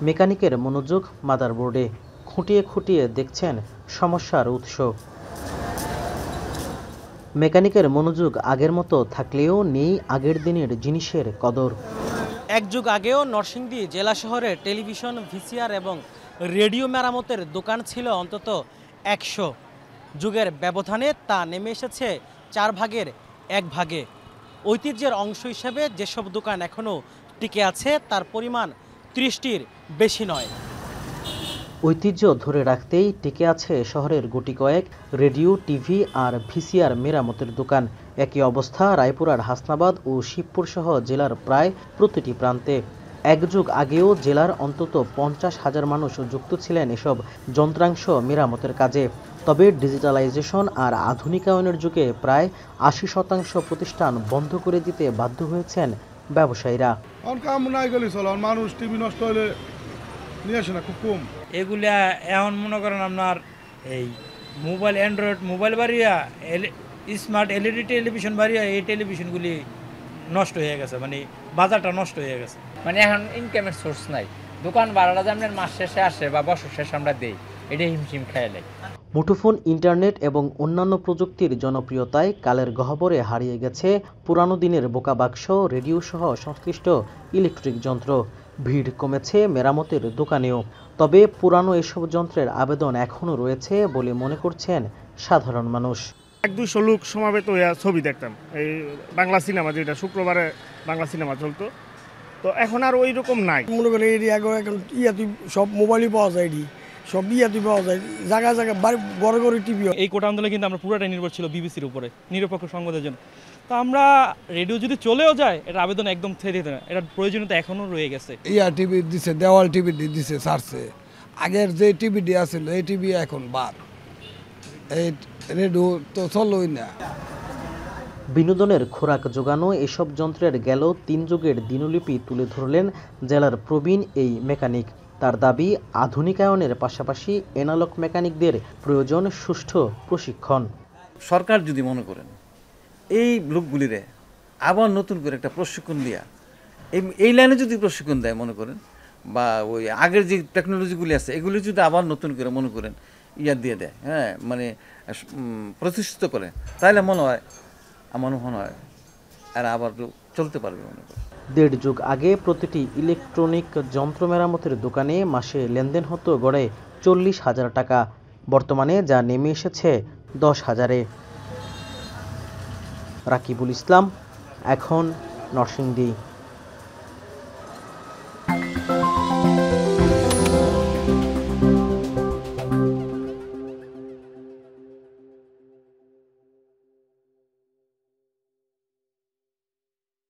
মেকানিকের মনোযোগ মাদারবোর্ডে, খুঁটিয়ে খুঁটিয়ে দেখছেন সমস্যার উৎস। মেকানিকের মনোযোগ আগের মতো থাকলেও নেই আগের দিনের জিনিসের কদর। এক যুগ আগেও নরসিংদী জেলা শহরে টেলিভিশন, ভিসিআর এবং রেডিও মেরামতের দোকান ছিল অন্তত ১০০। যুগের ব্যবধানে তা নেমে এসেছে ৪ ভাগের ১ ভাগে। ঐতিহ্যের অংশ হিসেবে যেসব দোকান এখনও টিকে আছে তার পরিমাণ ৩০টির বেশি নয়। ঐতিহ্য ধরে রাখতেই টিকে আছে শহরের গুটি কয়েক রেডিও, টিভি আর ভিসিআর মেরামতের দোকান। একই অবস্থা রায়পুরার হাসনাবাদ ও শিবপুর সহ জেলার প্রায় প্রতিটি প্রান্তে। এক যুগ আগেও জেলার অন্তত ৫০,০০০ মানুষ যুক্ত ছিলেন এসব যন্ত্রাংশ মেরামতের কাজে। তবে ডিজিটালাইজেশন আর আধুনিকায়নের যুগে প্রায় ৮০% প্রতিষ্ঠান বন্ধ করে দিতে বাধ্য হয়েছেন ব্যবসায়ীরা। মানুষ টিভি নষ্ট হলে নিয়ে আসে না, খুব কম। এগুলা এখন মনে করেন আপনার এই মোবাইল, অ্যান্ড্রয়েড মোবাইল বাড়িয়া, স্মার্ট এলইডি টেলিভিশন বাড়িয়া, এই টেলিভিশনগুলি নষ্ট হয়ে গেছে, মানে বাজারটা নষ্ট হয়ে গেছে। মানে এখন ইনকামের সোর্স নাই। দোকান ভাড়াটা যে আপনার মাস শেষে আসে বা বছর শেষে আমরা দেই, এটা হিমশিম খেয়ে নেই। মুঠোফোন, ইন্টারনেট এবং অন্যান্য প্রযুক্তির জনপ্রিয়তায় কালের গহ্বরে হারিয়ে গেছে পুরানো দিনের বোকা বাক্স, রেডিও সহ সংশ্লিষ্ট ইলেকট্রিক যন্ত্র। ভিড় কমেছে মেরামতের দোকানেও। তবে পুরানো এসব যন্ত্রের আবেদন এখনও রয়েছে বলে মনে করছেন সাধারণ মানুষ। ১-২০০ লোক সমাবেত হইয়া ছবি দেখতাম, এই বাংলা সিনেমা, যেটা শুক্রবারে বাংলা সিনেমা চলতো, তো এখন আর ওই রকম নাই। মনে করেন এখন ইয়াতে সব মোবাইলই পাওয়া যায়, সব ইয়াতে পাওয়া যায়, জায়গায় জায়গায় ঘরে ঘরে টিভি। এই কোটা আন্দোলনে কিন্তু আমরা পুরোটাই নির্ভর ছিল বিবিসির উপরে, নিরপেক্ষ সংবাদের জন্য। তো আমরা রেডিও যদি চলেও যায়, এটা আবেদন একদম ছেড়ে দিতে না, এটার প্রয়োজনীয়তা এখনও রয়ে গেছে। টিভি দিছে, দেওয়াল টিভি দিছে, ছাড়ছে। আগের যে টিভি দেওয়া ছিল এই টিভি এখন বার, এই রেডিও তো চলই না। বিনোদনের খোরাক জোগানো এসব যন্ত্রের গেল ৩ যুগের দিনলিপি তুলে ধরলেন জেলার প্রবীণ এই মেকানিক। তার দাবি, আধুনিকায়নের পাশাপাশি এনালগ মেকানিকদের প্রয়োজন সুষ্ঠু প্রশিক্ষণ। সরকার যদি মনে করেন এই লোকগুলিরে আবার নতুন করে একটা প্রশিক্ষণ দেয়া, এই লাইনে যদি প্রশিক্ষণ দেয় মনে করেন, বা ওই আগের যে টেকনোলজিগুলি আছে এগুলি যদি আবার নতুন করে মনে করেন দিয়ে দেয়, হ্যাঁ, মানে প্রতিষ্ঠিত করে, তাহলে মনে হয় আর আবার চলতে পারবে মনে করেন। ১.৫ যুগ আগে প্রতিটি ইলেকট্রনিক যন্ত্র মেরামতের দোকানে মাসে লেনদেন হতো গড়ে ৪০,০০০ টাকা। বর্তমানে যা নেমে এসেছে ১০,০০০-এ। রাকিবুল ইসলাম, এখন নরসিংদী।